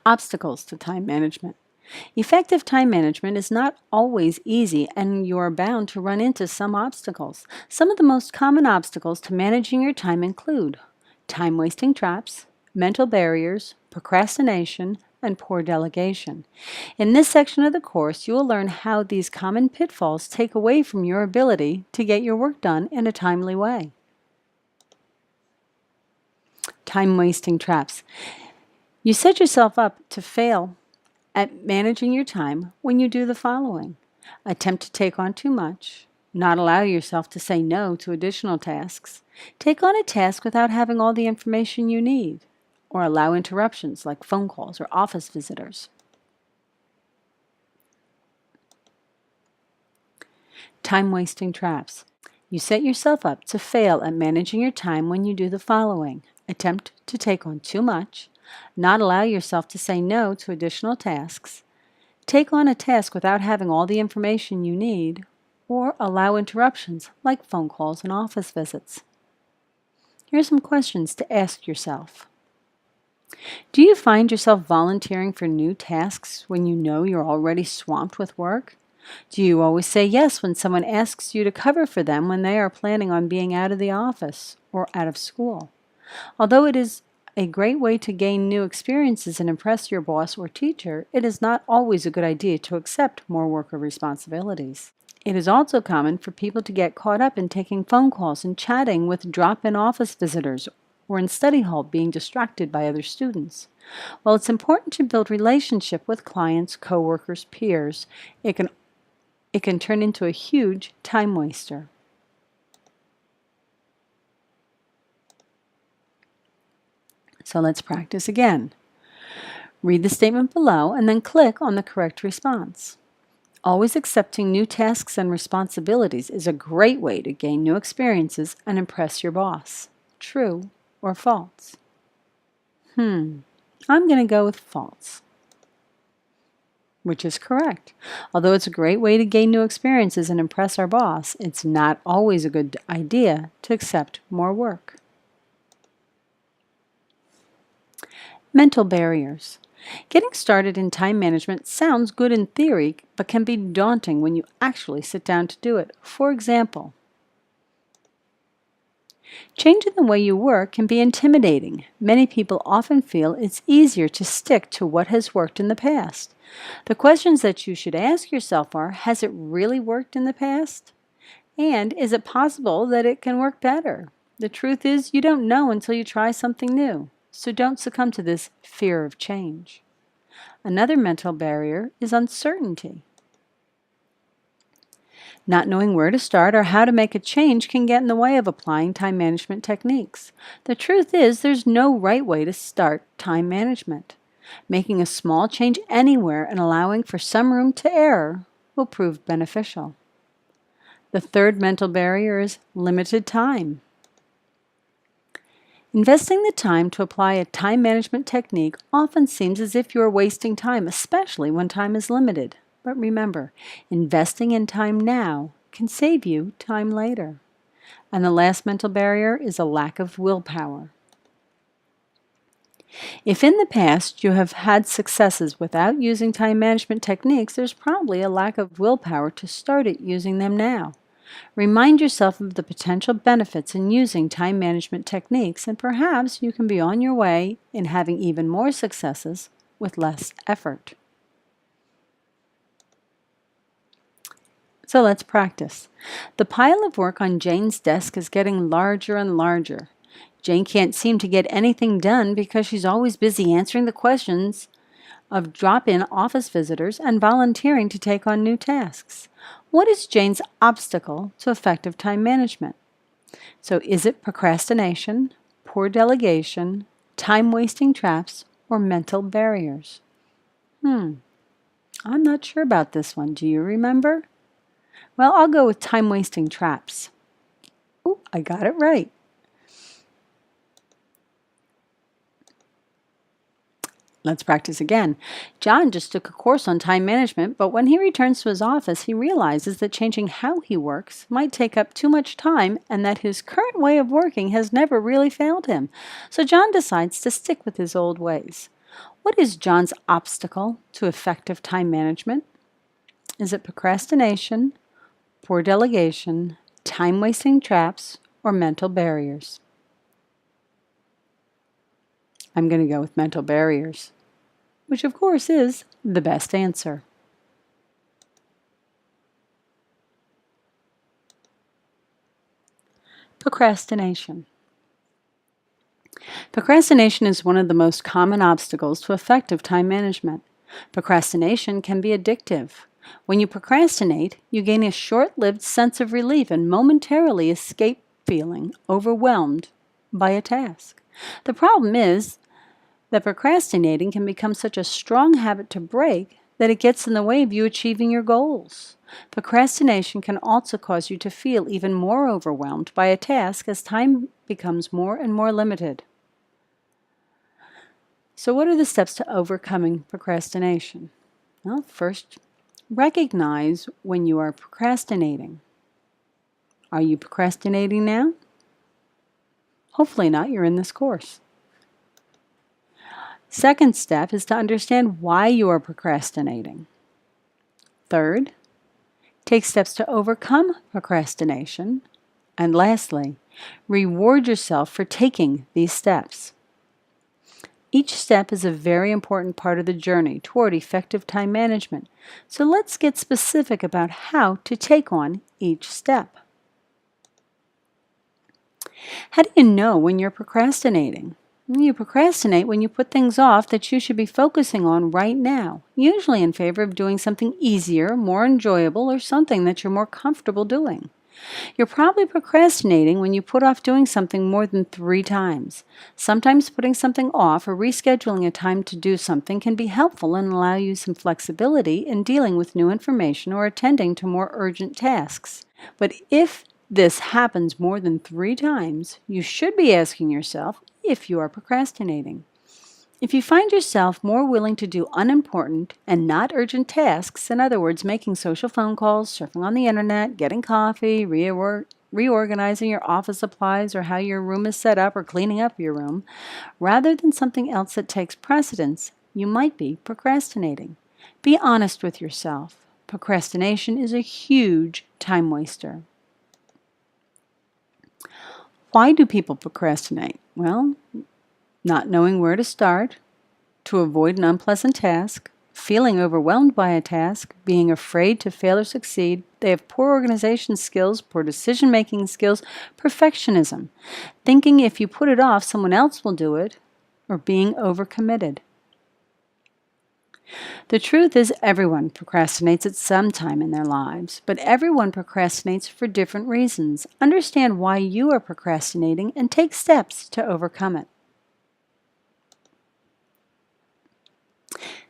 Obstacles to time management. Effective time management is not always easy, and you are bound to run into some obstacles. Some of the most common obstacles to managing your time include time-wasting traps, mental barriers, procrastination, and poor delegation. In this section of the course, you will learn how these common pitfalls take away from your ability to get your work done in a timely way. Time-wasting traps. You set yourself up to fail at managing your time when you do the following: attempt to take on too much, not allow yourself to say no to additional tasks, take on a task without having all the information you need, or allow interruptions like phone calls or office visitors. Time-wasting traps. You set yourself up to fail at managing your time when you do the following: attempt to take on too much, not allow yourself to say no to additional tasks, take on a task without having all the information you need, or allow interruptions like phone calls and office visits. Here are some questions to ask yourself. Do you find yourself volunteering for new tasks when you know you're already swamped with work? Do you always say yes when someone asks you to cover for them when they are planning on being out of the office or out of school? Although it is a great way to gain new experiences and impress your boss or teacher, it is not always a good idea to accept more work or responsibilities. It is also common for people to get caught up in taking phone calls and chatting with drop-in office visitors or in study hall being distracted by other students. While it's important to build relationship with clients, coworkers, peers, it can turn into a huge time waster. So let's practice again. Read the statement below and then click on the correct response. Always accepting new tasks and responsibilities is a great way to gain new experiences and impress your boss. True or false? I'm going to go with false, which is correct. Although it's a great way to gain new experiences and impress our boss, it's not always a good idea to accept more work. Mental barriers. Getting started in time management sounds good in theory, but can be daunting when you actually sit down to do it. For example, changing the way you work can be intimidating. Many people often feel it's easier to stick to what has worked in the past. The questions that you should ask yourself are, has it really worked in the past? And is it possible that it can work better? The truth is, you don't know until you try something new. So don't succumb to this fear of change. Another mental barrier is uncertainty. Not knowing where to start or how to make a change can get in the way of applying time management techniques. The truth is, there's no right way to start time management. Making a small change anywhere and allowing for some room to error will prove beneficial. The third mental barrier is limited time. Investing the time to apply a time management technique often seems as if you are wasting time, especially when time is limited. But remember, investing in time now can save you time later. And the last mental barrier is a lack of willpower. If in the past you have had successes without using time management techniques, there's probably a lack of willpower to start using them now. Remind yourself of the potential benefits in using time management techniques, and perhaps you can be on your way in having even more successes with less effort. So let's practice. The pile of work on Jane's desk is getting larger and larger. Jane can't seem to get anything done because she's always busy answering the questions of drop-in office visitors and volunteering to take on new tasks. What is Jane's obstacle to effective time management? So is it procrastination, poor delegation, time-wasting traps, or mental barriers? I'm not sure about this one. Do you remember? Well, I'll go with time-wasting traps. Oh, I got it right. Let's practice again. John just took a course on time management, but when he returns to his office, he realizes that changing how he works might take up too much time and that his current way of working has never really failed him. So John decides to stick with his old ways. What is John's obstacle to effective time management? Is it procrastination, poor delegation, time-wasting traps, or mental barriers? I'm going to go with mental barriers, which of course is the best answer. Procrastination. Procrastination is one of the most common obstacles to effective time management. Procrastination can be addictive. When you procrastinate, you gain a short-lived sense of relief and momentarily escape feeling overwhelmed by a task. The problem is that procrastinating can become such a strong habit to break that it gets in the way of you achieving your goals. Procrastination can also cause you to feel even more overwhelmed by a task as time becomes more and more limited. So what are the steps to overcoming procrastination? Well, first, recognize when you are procrastinating. Are you procrastinating now? Hopefully not, you're in this course. Second step is to understand why you are procrastinating. Third, take steps to overcome procrastination. And lastly, reward yourself for taking these steps. Each step is a very important part of the journey toward effective time management. So let's get specific about how to take on each step. How do you know when you're procrastinating? You procrastinate when you put things off that you should be focusing on right now, usually in favor of doing something easier, more enjoyable, or something that you're more comfortable doing. You're probably procrastinating when you put off doing something more than 3 times. Sometimes putting something off or rescheduling a time to do something can be helpful and allow you some flexibility in dealing with new information or attending to more urgent tasks. But if this happens more than 3 times, you should be asking yourself if you are procrastinating. If you find yourself more willing to do unimportant and not urgent tasks, in other words, making social phone calls, surfing on the internet, getting coffee, reorganizing your office supplies or how your room is set up or cleaning up your room, rather than something else that takes precedence, you might be procrastinating. Be honest with yourself. Procrastination is a huge time waster. Why do people procrastinate? Well, not knowing where to start, to avoid an unpleasant task, feeling overwhelmed by a task, being afraid to fail or succeed. They have poor organization skills, poor decision-making skills, perfectionism, thinking if you put it off, someone else will do it, or being overcommitted. The truth is everyone procrastinates at some time in their lives, but everyone procrastinates for different reasons. Understand why you are procrastinating and take steps to overcome it.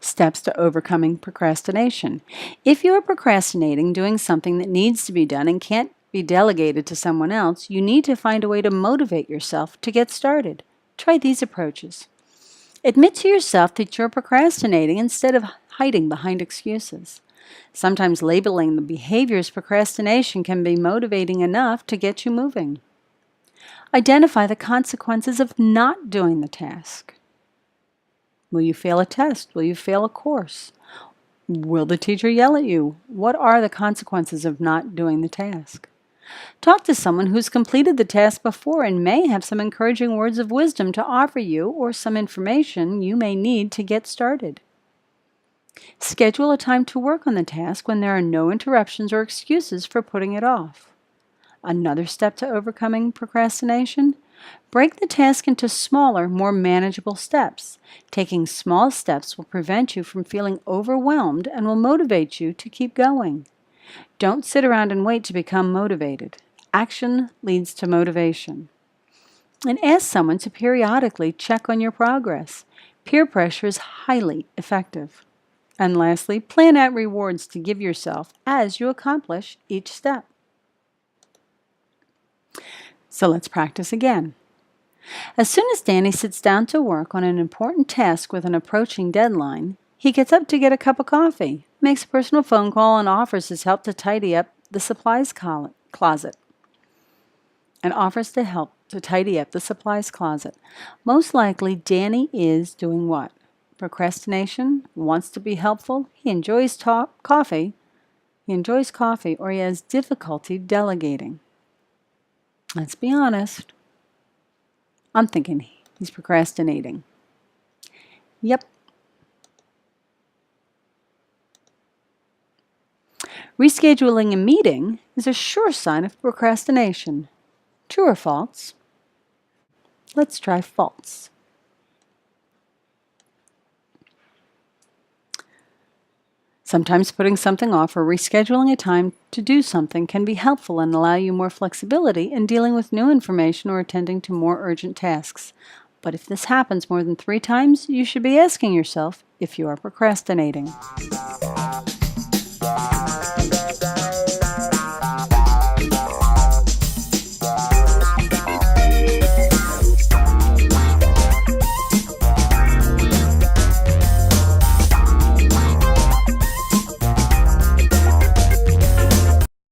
Steps to overcoming procrastination. If you are procrastinating doing something that needs to be done and can't be delegated to someone else, you need to find a way to motivate yourself to get started. Try these approaches. Admit to yourself that you're procrastinating instead of hiding behind excuses. Sometimes labeling the behavior as procrastination can be motivating enough to get you moving. Identify the consequences of not doing the task. Will you fail a test? Will you fail a course? Will the teacher yell at you? What are the consequences of not doing the task? Talk to someone who's completed the task before and may have some encouraging words of wisdom to offer you or some information you may need to get started. Schedule a time to work on the task when there are no interruptions or excuses for putting it off. Another step to overcoming procrastination: break the task into smaller, more manageable steps. Taking small steps will prevent you from feeling overwhelmed and will motivate you to keep going. Don't sit around and wait to become motivated. Action leads to motivation. And ask someone to periodically check on your progress. Peer pressure is highly effective. And lastly, plan out rewards to give yourself as you accomplish each step. So let's practice again. As soon as Danny sits down to work on an important task with an approaching deadline, he gets up to get a cup of coffee, makes a personal phone call, and offers his help to tidy up the supplies closet. Most likely, Danny is doing what? procrastination, wants to be helpful, he enjoys coffee, or he has difficulty delegating. Let's be honest. I'm thinking he's procrastinating. Yep. Rescheduling a meeting is a sure sign of procrastination. True or false? Let's try false. Sometimes putting something off or rescheduling a time to do something can be helpful and allow you more flexibility in dealing with new information or attending to more urgent tasks. But if this happens more than 3 times, you should be asking yourself if you are procrastinating.